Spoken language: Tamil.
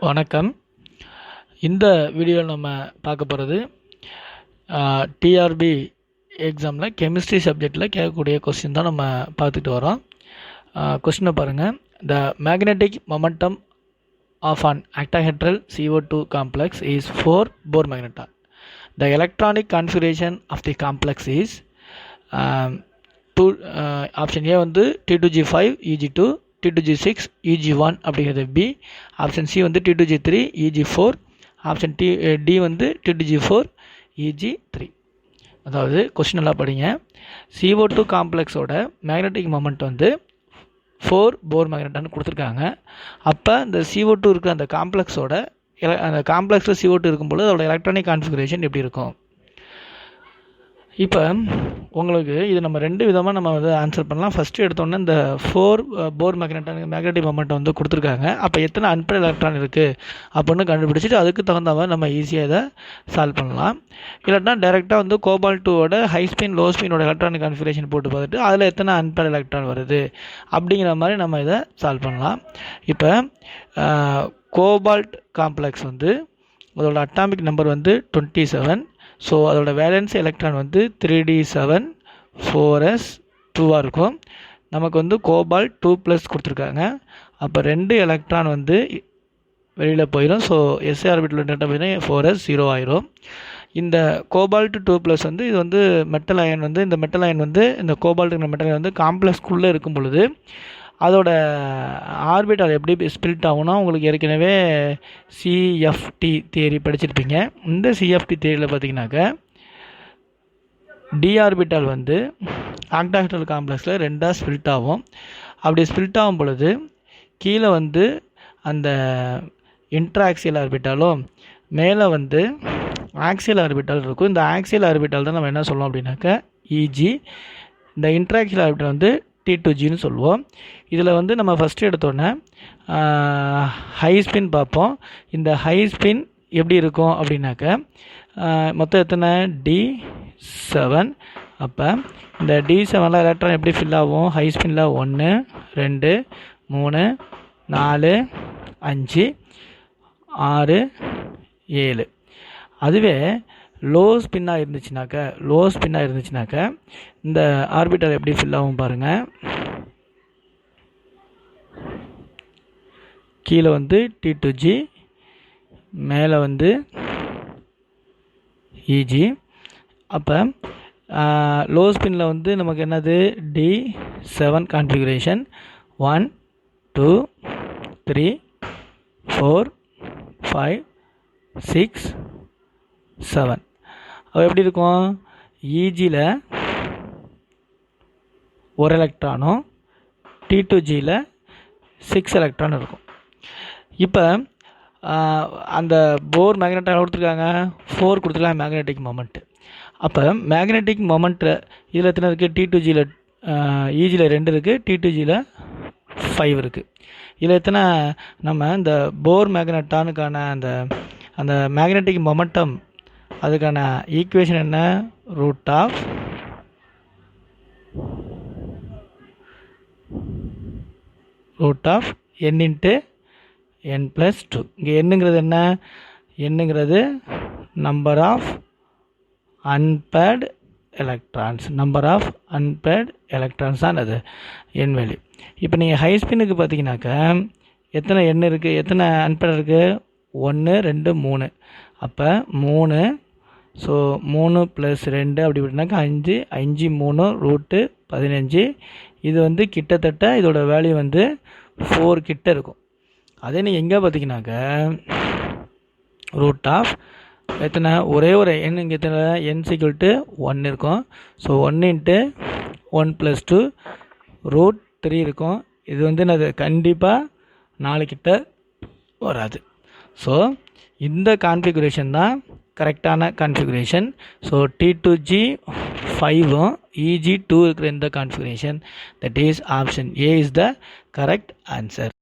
வணக்கம். இந்த வீடியோவில் நம்ம பார்க்க போகிறது டிஆர்பி எக்ஸாமில் கெமிஸ்ட்ரி சப்ஜெக்டில் கேட்கக்கூடிய கொஸ்டின் தான் நம்ம பார்த்துட்டு வரோம். கொஸ்டினை பாருங்கள். The magnetic momentum of an octahedral CO2 complex is 4 Bohr magneta. The electronic configuration of the complex is option A வந்து T2G5 EG2, T2G6 EG1 அப்படிங்கிறது பி. ஆப்ஷன் சி வந்து T2G3 EG4, ஆப்ஷன் டி வந்து T2G4 EG3. அதாவது கொஸ்டின் நல்லா படிங்க. CO2 காம்ப்ளெக்ஸோட மேக்னெட்டிக் மொமெண்ட் வந்து 4 போர் மேக்னெட்டான்னு கொடுத்துருக்காங்க. அப்போ இந்த CO2 இருக்கிற அந்த காம்ப்ளெக்ஸில் CO2 இருக்கும்போது அதோட எலக்ட்ரானிக் கான்ஃபிகரேஷன் எப்படி இருக்கும்? இப்போ உங்களுக்கு இது நம்ம ரெண்டு விதமாக நம்ம வந்து ஆன்சர் பண்ணலாம். ஃபஸ்ட்டு எடுத்தோன்னே இந்த 4 போர் மேக்னெட்டிக் மொமெண்ட் வந்து கொடுத்துருக்காங்க. அப்போ எத்தனை அன்பேர்ட் எலக்ட்ரான் இருக்குது அப்படின்னு கண்டுபிடிச்சிட்டு அதுக்கு தகுந்த மாதிரி நம்ம ஈஸியாக இதை சால்வ் பண்ணலாம். இல்லாட்டினா டைரெக்டாக வந்து கோபால்ட் 2ஓட ஹை ஸ்பின் லோ ஸ்பினோட எலக்ட்ரானிக் கான்ஃபிகரேஷன் போட்டு பார்த்துட்டு அதில் எத்தனை அன்பேர்ட் எலக்ட்ரான் வருது அப்படிங்கிற மாதிரி நம்ம இதை சால்வ் பண்ணலாம். இப்போ கோபால்ட் காம்ப்ளெக்ஸ் வந்து அதோட அட்டாமிக் நம்பர் வந்து 27. ஸோ அதோட வேலன்ஸ் எலக்ட்ரான் வந்து 3d7 4s2 இருக்கும். நமக்கு வந்து கோபால்ட் 2+ கொடுத்துருக்காங்க. அப்போ 2 எலக்ட்ரான் வந்து வெளியில் போயிடும். ஸோ எஸ்ஏ ஆர்பிட்டல் போயிடும், 4s 0 ஆயிரும். இந்த கோபால்ட் 2+ வந்து இது வந்து மெட்டல் அயன் வந்து இந்த மெட்டல் அயன் வந்து இந்த கோபால்ட்டுங்கிற மெட்டல் அயன் வந்து காம்ப்ளெக்ஸ்க்குள்ளே இருக்கும் பொழுது அதோட ஆர்பிட்டால் எப்படி ஸ்பிளிட் ஆகும்னா உங்களுக்கு ஏற்கனவே சிஎஃப்டி தியரி படிச்சிருப்பீங்க. இந்த சிஎஃப்டி தியரியில் பார்த்தீங்கன்னாக்க டி ஆர்பிட்டால் வந்து ஆக்டாஹெட்ரல் காம்ப்ளெக்ஸில் 2ஆக ஸ்பிளிட் ஆகும். அப்படி ஸ்பிளிட் ஆகும் பொழுது கீழே வந்து அந்த இன்ட்ராக்சியல் ஆர்பிட்டாலும் மேலே வந்து ஆக்சியல் ஆர்பிட்டால் இருக்கும். இந்த ஆக்சியல் ஆர்பிட்டால் தான் நம்ம என்ன சொல்லுவோம் அப்படின்னாக்க இஜி. இந்த இன்ட்ராக்சியல் ஆர்பிட்டால் வந்து T2Gன்னு சொல்லுவோம். இதில் வந்து நம்ம ஃபஸ்ட்டு எடுத்தோன்னே ஹை ஸ்பின் பார்ப்போம். இந்த ஹை ஸ்பின் எப்படி இருக்கும் அப்படின்னாக்க மொத்தம் எத்தனை D7. அப்போ இந்த D7 எலக்ட்ரான் எப்படி ஃபில் ஆகும்? ஹை ஸ்பின்னில் 1 2 3 4 5 6 7. அதுவே லோ ஸ்பின்னாக இருந்துச்சுனாக்க இந்த ஆர்பிட்டல் எப்படி ஃபில் ஆகும் பாருங்கள். கீழே வந்து T2G, மேலே வந்து EG. அப்போ லோ ஸ்பின்னில் வந்து நமக்கு என்னது D7 கான்ஃபிகரேஷன் 1 2 3 4 5 6 7. அது எப்படி இருக்கும்? இஜியில் 1 எலக்ட்ரானும் T2Gயில் 6 எலக்ட்ரான் இருக்கும். இப்போ அந்த போர் மேக்னெட்டாக கொடுத்துருக்காங்க 4 கொடுத்துருக்காங்க மேக்னெட்டிக் மொமெண்ட்டு. அப்போ மேக்னெட்டிக் மொமெண்ட்டில் இதில் எத்தனை இருக்குது? T2Gயில் இஜியில் 2 இருக்குது, T2Gயில் 5 இருக்குது. இதில் எத்தனை நம்ம இந்த போர் மேக்னெட்டானுக்கான அந்த மேக்னெட்டிக் மொமெண்டம் அதுக்கான ஈக்குவேஷன் என்ன? Root of n × n+2. இங்கே என்னங்கிறது என்ன? என்னங்கிறது நம்பர் ஆஃப் அன்பேர்டு எலக்ட்ரான்ஸ் தான் அது என் வேல்யூ. இப்போ நீங்கள் ஹை ஸ்பின்னுக்கு பார்த்தீங்கன்னாக்க எத்தனை எண் இருக்குது, எத்தனை அன்பேர்டு இருக்குது? 1 2 3. அப்போ 3. ஸோ 3 + 2 அப்படி விட்டுனாக்கா 5 5 3 √15. இது வந்து கிட்டத்தட்ட இதோட வேல்யூ வந்து 4 கிட்ட இருக்கும். அதே நீங்கள் எங்கே பார்த்தீங்கன்னாக்க ரூட் ஆஃப் எத்தனை ஒரே ஒரு எண் இங்கே எத்தனை n = 1 இருக்கும். ஸோ 1 × 1+2 √3 இருக்கும். இது வந்து அது கண்டிப்பாக 4 கிட்ட வராது. ஸோ இந்த கான்ஃபிகரேஷன் தான் கரெக்டான கான்ஃபிகரேஷன். ஸோ T2G5 EG2 இருக்கிற இந்த configuration, that is option A is the correct answer.